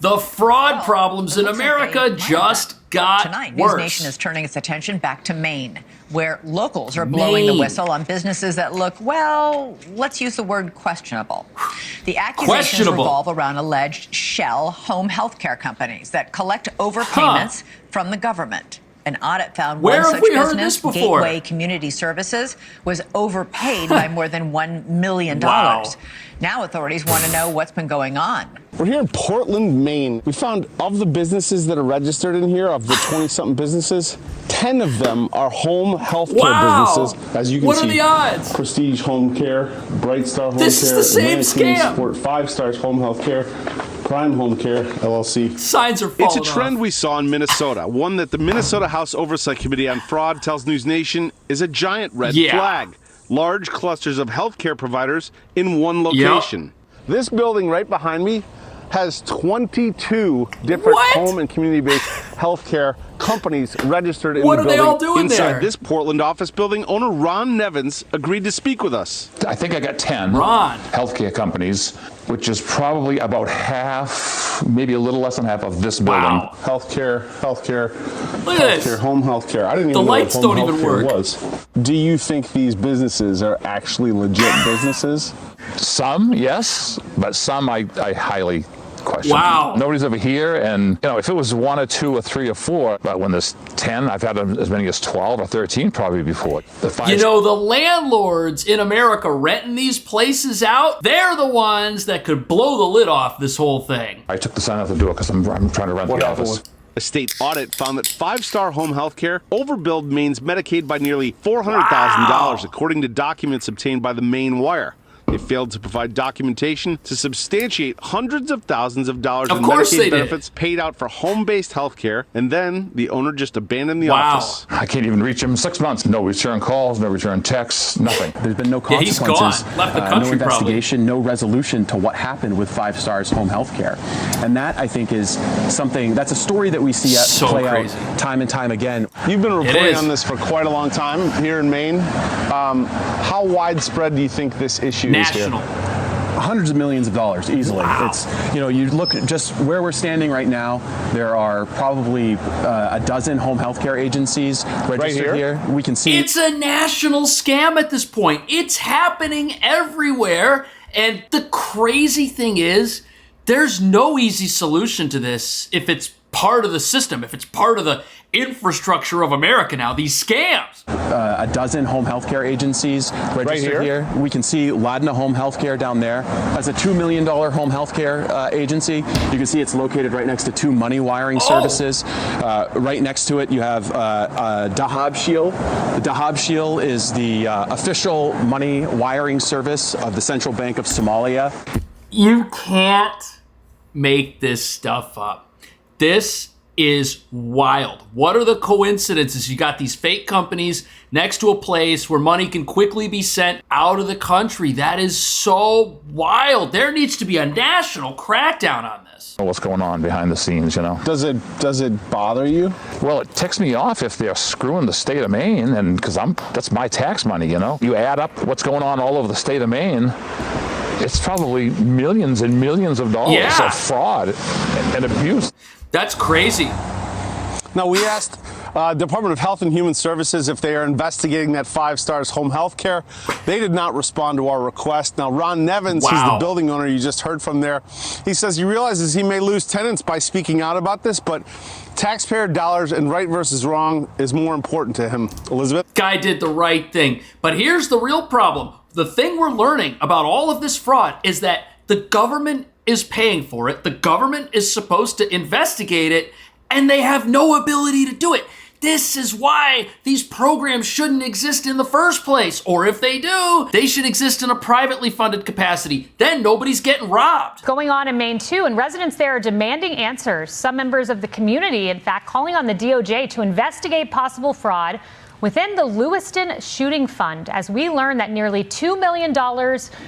The fraud problems in America just got Tonight, worse. News Nation is turning its attention back to Maine, where locals are blowing the whistle on businesses that look, well, let's use the word questionable. The accusations revolve around alleged shell home health care companies that collect overpayments from the government. An audit found one such business, Gateway Community Services, was overpaid by more than $1 million. Wow. Now authorities want to know what's been going on. We're here in Portland, Maine. We found of the businesses that are registered in here, of the 20-something businesses, 10 of them are home health care businesses. As you can see, what are the odds? Prestige Home Care, Bright Star Home Care, this is the same scam. Support, 5 Stars Home Health Care, Prime Home Care, LLC. Signs are falling It's a trend we saw in Minnesota, one that the Minnesota House Oversight Committee on Fraud tells News Nation is a giant red flag. Large clusters of healthcare providers in one location. This building right behind me has 22 different home and community-based healthcare companies registered in the building. What are they all doing Inside this Portland office building, owner Ron Nevins agreed to speak with us. I think I got 10 healthcare companies, which is probably about half, maybe a little less than half of this building. Healthcare, Look at this. home healthcare. I didn't even know what home healthcare was. Do you think these businesses are actually legit businesses? Some, yes, but some I highly question. Wow. Nobody's ever here, and if it was 1 or 2 or 3 or 4, but when there's 10, I've had as many as 12 or 13 probably before. The landlords in America renting these places out, they're the ones that could blow the lid off this whole thing. I took the sign out the door because I'm trying to rent the office. A state audit found that 5 Star Home Health Care overbilled Maine's Medicaid by nearly $400,000, according to documents obtained by the Maine Wire. They failed to provide documentation to substantiate hundreds of thousands of dollars in Medicaid benefits paid out for home-based health care, and then the owner just abandoned the office. I can't even reach him in 6 months. No return calls, no return texts, nothing. There's been no consequences, he's gone. Left the country, no investigation, no resolution to what happened with 5 Stars Home Health Care. And that, I think, is something, that's a story that we see play out time and time again. You've been reporting on this for quite a long time here in Maine. How widespread do you think this issue is? National. Hundreds of millions of dollars easily. It's, you look just where we're standing right now, there are probably a dozen home health care agencies registered here. We can see it's a national scam at this point. It's happening everywhere. And the crazy thing is, there's no easy solution to this if it's part of the system, if it's part of the infrastructure of America now, these scams. A dozen home health care agencies registered here. We can see Ladna Home Health Care down there. That's a $2 million home health care agency. You can see it's located right next to 2 money wiring services. Right next to it, you have Dahab Shield. The Dahab Shield is the official money wiring service of the Central Bank of Somalia. You can't make this stuff up. This is wild. What are the coincidences? You got these fake companies next to a place where money can quickly be sent out of the country. That is so wild. There needs to be a national crackdown on this. What's going on behind the scenes, Does it bother you? Well, it ticks me off if they're screwing the state of Maine, and because that's my tax money, You add up what's going on all over the state of Maine, it's probably millions and millions of dollars of fraud and abuse. That's crazy. Now, we asked Department of Health and Human Services if they are investigating that 5 Stars Home Health Care. They did not respond to our request. Now, Ron Nevins, who's the building owner you just heard from there, he says he realizes he may lose tenants by speaking out about this, but taxpayer dollars and right versus wrong is more important to him. Elizabeth? Guy did the right thing. But here's the real problem. The thing we're learning about all of this fraud is that the government is paying for it. The government is supposed to investigate it, and they have no ability to do it. This is why these programs shouldn't exist in the first place. Or if they do, they should exist in a privately funded capacity. Then nobody's getting robbed. Going on in Maine, too, and residents there are demanding answers. Some members of the community, in fact, calling on the DOJ to investigate possible fraud within the Lewiston Shooting Fund, as we learn that nearly $2 million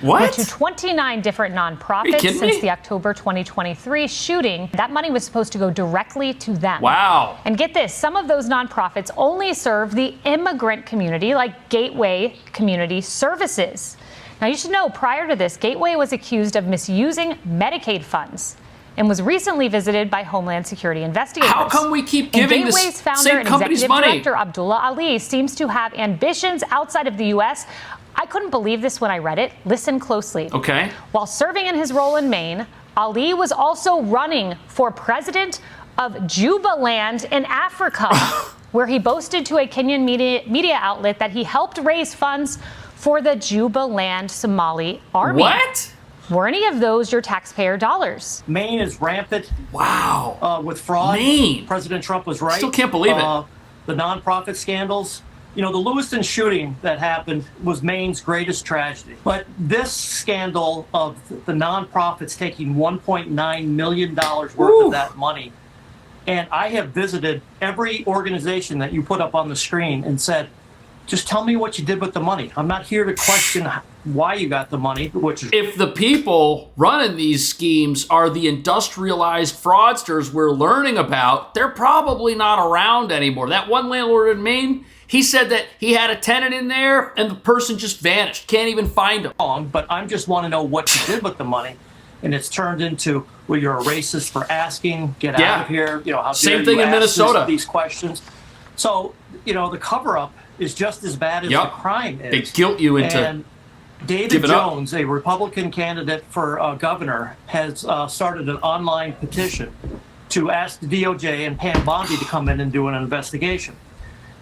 went to 29 different nonprofits since the October 2023 shooting. That money was supposed to go directly to them. Wow. And get this, some of those nonprofits only serve the immigrant community, like Gateway Community Services. Now, you should know, prior to this, Gateway was accused of misusing Medicaid funds. and was recently visited by Homeland Security investigators. How come we keep giving this Gateway's founder same and company's executive money? director Abdullah Ali seems to have ambitions outside of the U.S. I couldn't believe this when I read it. Listen closely. Okay. While serving in his role in Maine, Ali was also running for president of Jubaland in Africa, where he boasted to a Kenyan media outlet that he helped raise funds for the Jubaland Somali army. What? Were any of those your taxpayer dollars? Maine is rampant. Wow. With fraud. Maine. President Trump was right. Still can't believe it. The nonprofit scandals. You know, the Lewiston shooting that happened was Maine's greatest tragedy. But this scandal of the nonprofits taking $1.9 million worth of that money. And I have visited every organization that you put up on the screen and said, just tell me what you did with the money. I'm not here to question why you got the money, which is... If the people running these schemes are the industrialized fraudsters we're learning about, they're probably not around anymore. That one landlord in Maine, he said that he had a tenant in there and the person just vanished. Can't even find him. But I just want to know what you did with the money. And it's turned into, well, you're a racist for asking, get out of here. You know, how same thing in Minnesota. These questions. So, you know, the cover-up is just as bad as the crime is. They guilt you into And David Jones, a Republican candidate for governor, has started an online petition to ask the DOJ and Pam Bondi to come in and do an investigation.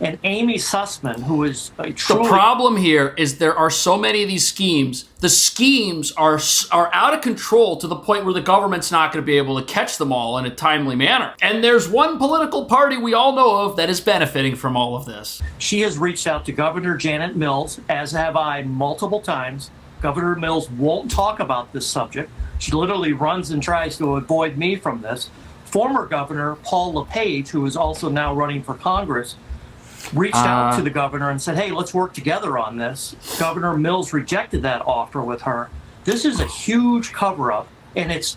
And Amy Sussman, who is a truly... The problem here is there are so many of these schemes. The schemes are out of control to the point where the government's not going to be able to catch them all in a timely manner. And there's one political party we all know of that is benefiting from all of this. She has reached out to Governor Janet Mills, as have I multiple times. Governor Mills won't talk about this subject. She literally runs and tries to avoid me from this. Former Governor Paul LePage, who is also now running for Congress, reached out to the governor and said, hey, let's work together on this. Governor Mills rejected that offer with her. This is a huge cover-up, and it's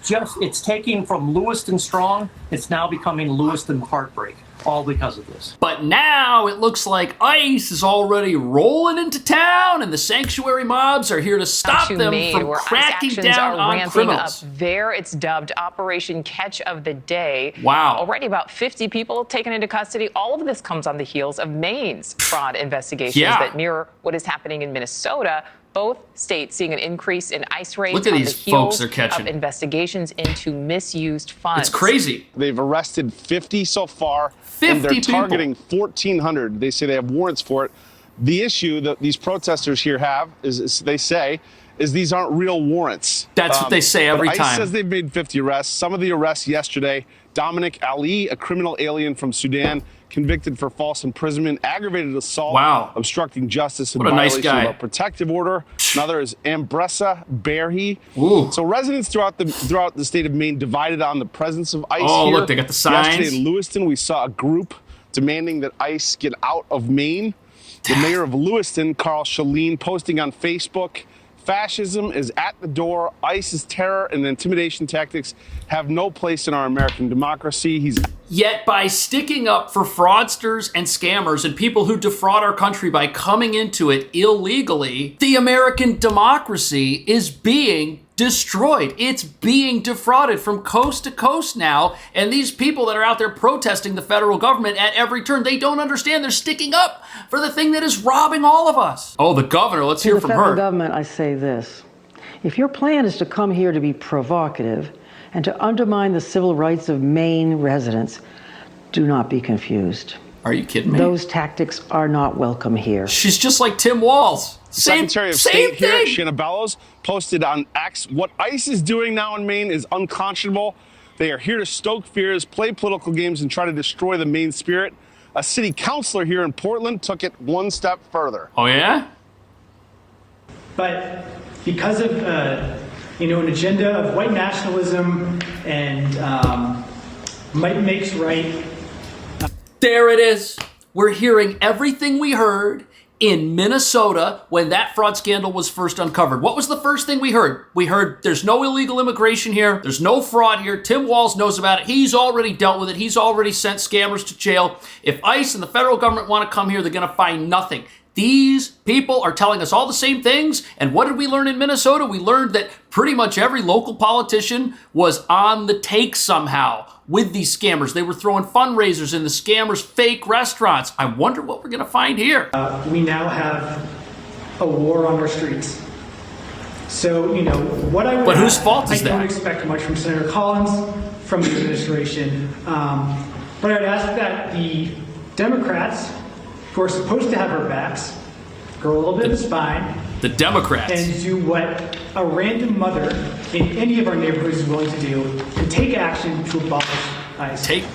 taking from Lewiston Strong, it's now becoming Lewiston Heartbreak, all because of this. But now it looks like ICE is already rolling into town, and the sanctuary mobs are here to stop them from cracking down on criminals. Up there, it's dubbed Operation Catch of the Day. Wow. Already about 50 people taken into custody. All of this comes on the heels of Maine's fraud investigations that mirror what is happening in Minnesota. Both states seeing an increase in ICE raids Look at on these the heels folks they're catching. of investigations into misused funds. It's crazy. They've arrested 50 so far. 50 and they're people. targeting 1,400. They say they have warrants for it. The issue that these protesters here have is they say these aren't real warrants. That's what they say every ICE time. says they've made 50 arrests. Some of the arrests yesterday, Dominic Ali, a criminal alien from Sudan, convicted for false imprisonment, aggravated assault, obstructing justice, and violation of a protective order. Another is Ambressa Berhe. So residents throughout the state of Maine divided on the presence of ICE here. Oh, look, they got the signs. Yesterday in Lewiston, we saw a group demanding that ICE get out of Maine. The mayor of Lewiston, Carl Shaleen, posting on Facebook, fascism is at the door. ICE's terror and intimidation tactics have no place in our American democracy. Yet by sticking up for fraudsters and scammers and people who defraud our country by coming into it illegally, the American democracy is being destroyed. It's being defrauded from coast to coast now. And these people that are out there protesting the federal government at every turn, they don't understand. They're sticking up for the thing that is robbing all of us. Oh, the governor. Let's hear from her. To the federal government, I say this. If your plan is to come here to be provocative and to undermine the civil rights of Maine residents, do not be confused. Are you kidding me? Those tactics are not welcome here. She's just like Tim Walz. Secretary of State here, Shanna Bellows, posted on X, what ICE is doing now in Maine is unconscionable. They are here to stoke fears, play political games, and try to destroy the Maine spirit. A city councilor here in Portland took it one step further. Oh, yeah? But because of, an agenda of white nationalism and might makes right. There it is. We're hearing everything we heard in Minnesota when that fraud scandal was first uncovered. What was the first thing we heard? We heard there's no illegal immigration here. There's no fraud here. Tim Walz knows about it. He's already dealt with it. He's already sent scammers to jail. If ICE and the federal government want to come here, they're going to find nothing. These people are telling us all the same things. And what did we learn in Minnesota? We learned that pretty much every local politician was on the take somehow with these scammers. They were throwing fundraisers in the scammers' fake restaurants. I wonder what we're going to find here. We now have a war on our streets. So, what I would But whose fault is I that? don't expect much from Senator Collins, from the administration. But I'd ask that the Democrats, who are supposed to have our backs, grow a little bit of the spine. The Democrats. And do what a random mother in any of our neighborhoods is willing to do, and take action to abolish ICE.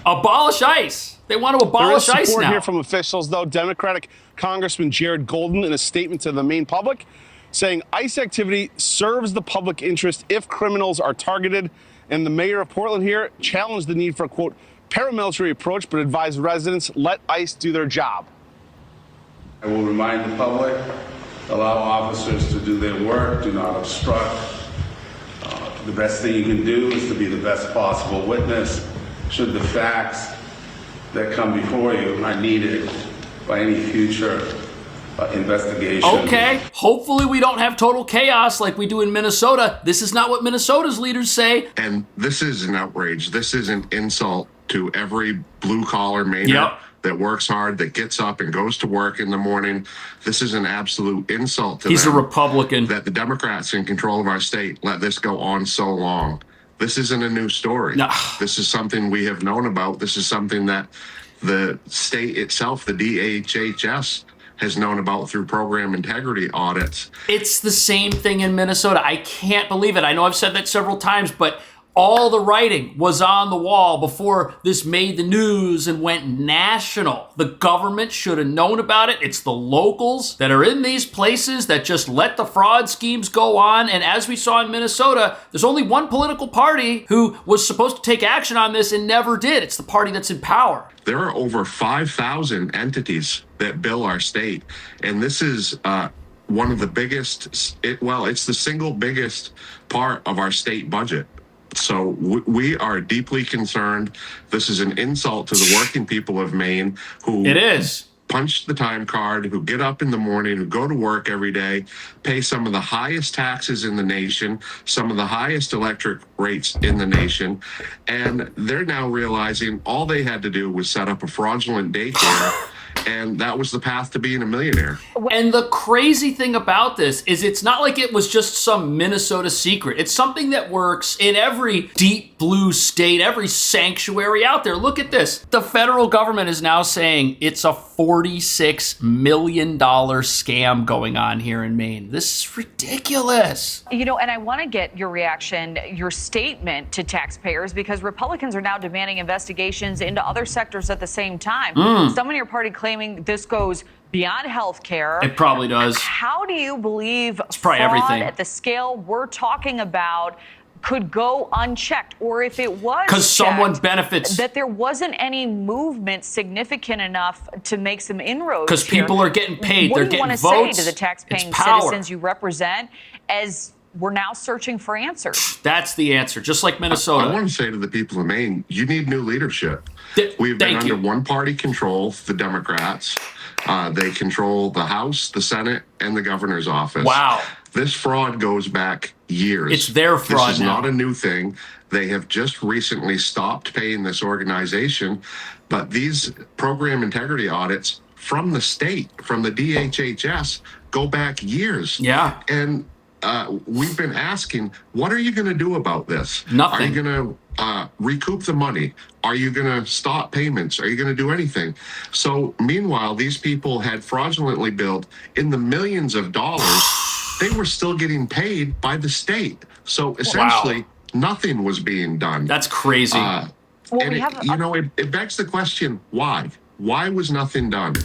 Abolish ICE. They want to abolish there is ICE support now. here from officials, though. Democratic Congressman Jared Golden, in a statement to the Maine public, saying ICE activity serves the public interest if criminals are targeted. And the mayor of Portland here challenged the need for a, quote, paramilitary approach, but advised residents let ICE do their job. I will remind the public, allow officers to do their work, do not obstruct. The best thing you can do is to be the best possible witness should the facts that come before you are needed by any future investigation. Okay, hopefully we don't have total chaos like we do in Minnesota. This is not what Minnesota's leaders say. And this is an outrage. This is an insult to every blue-collar Mainer that works hard, that gets up and goes to work in the morning. This is an absolute insult to them. He's a Republican. That the Democrats in control of our state let this go on so long. This isn't a new story. No. This is something we have known about. This is something that the state itself, the DHHS, has known about through program integrity audits. It's the same thing in Minnesota. I can't believe it. I know I've said that several times, but all the writing was on the wall before this made the news and went national. The government should have known about it. It's the locals that are in these places that just let the fraud schemes go on. And as we saw in Minnesota, there's only one political party who was supposed to take action on this and never did. It's the party that's in power. There are over 5,000 entities that bill our state. And this is one of the biggest, it's the single biggest part of our state budget. So we are deeply concerned. This is an insult to the working people of Maine who punch the time card, who get up in the morning, who go to work every day, pay some of the highest taxes in the nation, some of the highest electric rates in the nation. And they're now realizing all they had to do was set up a fraudulent daycare. And that was the path to being a millionaire. And the crazy thing about this is it's not like it was just some Minnesota secret. It's something that works in every deep blue state, every sanctuary out there. Look at this. The federal government is now saying it's a $46 million scam going on here in Maine. This is ridiculous. And I want to get your reaction, your statement to taxpayers, because Republicans are now demanding investigations into other sectors at the same time. Some in your party claiming this goes beyond health care. It probably does. How do you believe fraud everything at the scale we're talking about could go unchecked? Or if it was because someone benefits, that there wasn't any movement significant enough to make some inroads because people are getting paid, they're getting votes. What do you want to say to the tax-paying citizens you represent as we're now searching for answers? That's the answer, just like Minnesota. I want to say to the people of Maine, you need new leadership. We've been under one-party control, the Democrats. They control the House, the Senate, and the governor's office. Wow. This fraud goes back years. It's their fraud. This is now. not a new thing. They have just recently stopped paying this organization. But these program integrity audits from the state, from the DHHS, go back years. Yeah. And we've been asking, what are you going to do about this? Nothing. Are you going to recoup the money? Are you going to stop payments? Are you going to do anything? So meanwhile, these people had fraudulently billed in the millions of dollars. They were still getting paid by the state. So essentially, nothing was being done. That's crazy. It begs the question, why? Why was nothing done?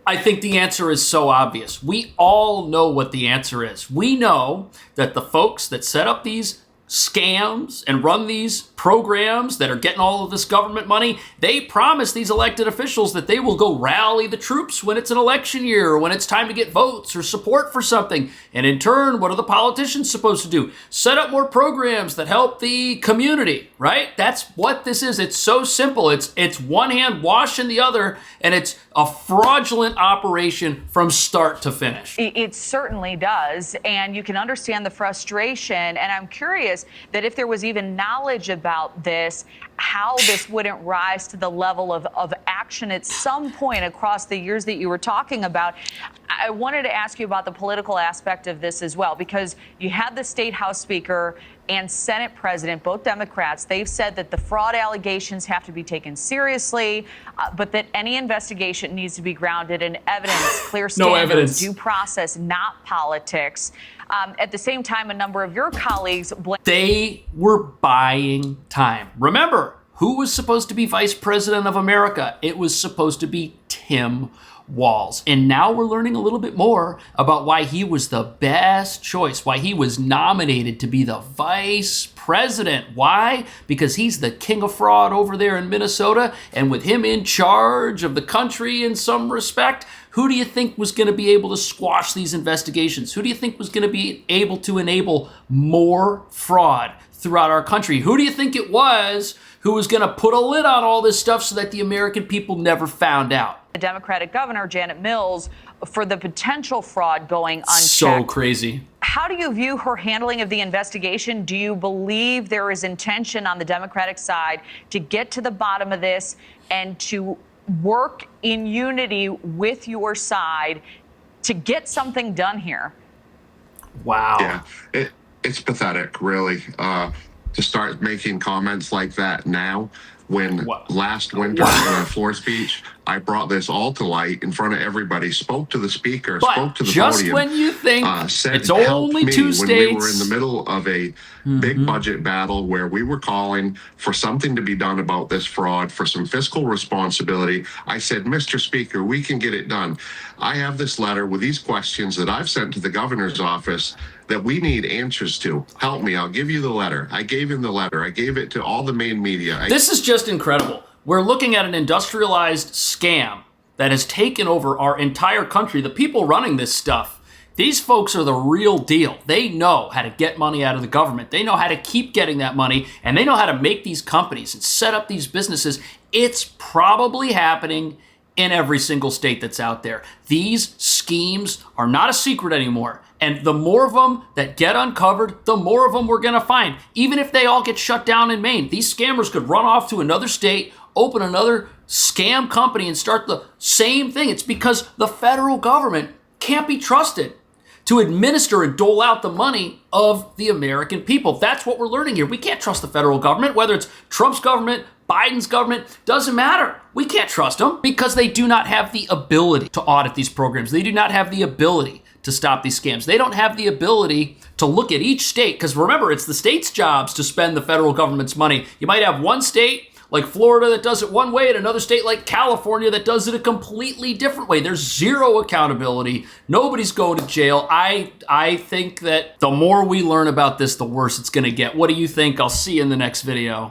I think the answer is so obvious. We all know what the answer is. We know that the folks that set up these scams and run these programs that are getting all of this government money, they promise these elected officials that they will go rally the troops when it's an election year or when it's time to get votes or support for something. And in turn, what are the politicians supposed to do? Set up more programs that help the community, right? That's what this is. It's so simple. It's one hand washing the other, and it's a fraudulent operation from start to finish. It certainly does. And you can understand the frustration. And I'm curious that if there was even knowledge about this, how this wouldn't rise to the level of action at some point across the years that you were talking about. I wanted to ask you about the political aspect of this as well, because you had the State House Speaker and Senate President, both Democrats. They've said that the fraud allegations have to be taken seriously, but that any investigation needs to be grounded in evidence, clear standards, due process, not politics. At the same time, a number of your colleagues they were buying time. Remember, who was supposed to be Vice President of America? It was supposed to be Tim Walz. And now we're learning a little bit more about why he was the best choice, why he was nominated to be the vice president. Why? Because he's the king of fraud over there in Minnesota, and with him in charge of the country in some respect, who do you think was going to be able to squash these investigations? Who do you think was going to be able to enable more fraud throughout our country? Who do you think it was who was going to put a lid on all this stuff so that the American people never found out? The Democratic governor, Janet Mills, for the potential fraud going unchecked. So crazy. How do you view her handling of the investigation? Do you believe there is intention on the Democratic side to get to the bottom of this and to work in unity with your side to get something done here? Wow. Yeah, it's pathetic, really, to start making comments like that now, when last winter in a floor speech, I brought this all to light in front of everybody, spoke to the speaker, spoke to the just podium. When you think said, it's only me two states. When we were in the middle of a big budget battle where we were calling for something to be done about this fraud, for some fiscal responsibility, I said, Mr. Speaker, we can get it done. I have this letter with these questions that I've sent to the governor's office that we need answers to. Help me. I'll give you the letter. I gave him the letter. I gave it to all the Maine media. This is just incredible. We're looking at an industrialized scam that has taken over our entire country. The people running this stuff, these folks are the real deal. They know how to get money out of the government. They know how to keep getting that money, and they know how to make these companies and set up these businesses. It's probably happening in every single state that's out there. These schemes are not a secret anymore. And the more of them that get uncovered, the more of them we're going to find. Even if they all get shut down in Maine, these scammers could run off to another state, open another scam company, and start the same thing. It's because the federal government can't be trusted to administer and dole out the money of the American people. That's what we're learning here. We can't trust the federal government, whether it's Trump's government, Biden's government, doesn't matter. We can't trust them because they do not have the ability to audit these programs. They do not have the ability to stop these scams. They don't have the ability to look at each state, because remember, it's the state's jobs to spend the federal government's money. You might have one state like Florida that does it one way and another state like California that does it a completely different way. There's zero accountability. Nobody's going to jail. I think that the more we learn about this, the worse it's going to get. What do you think? I'll see you in the next video.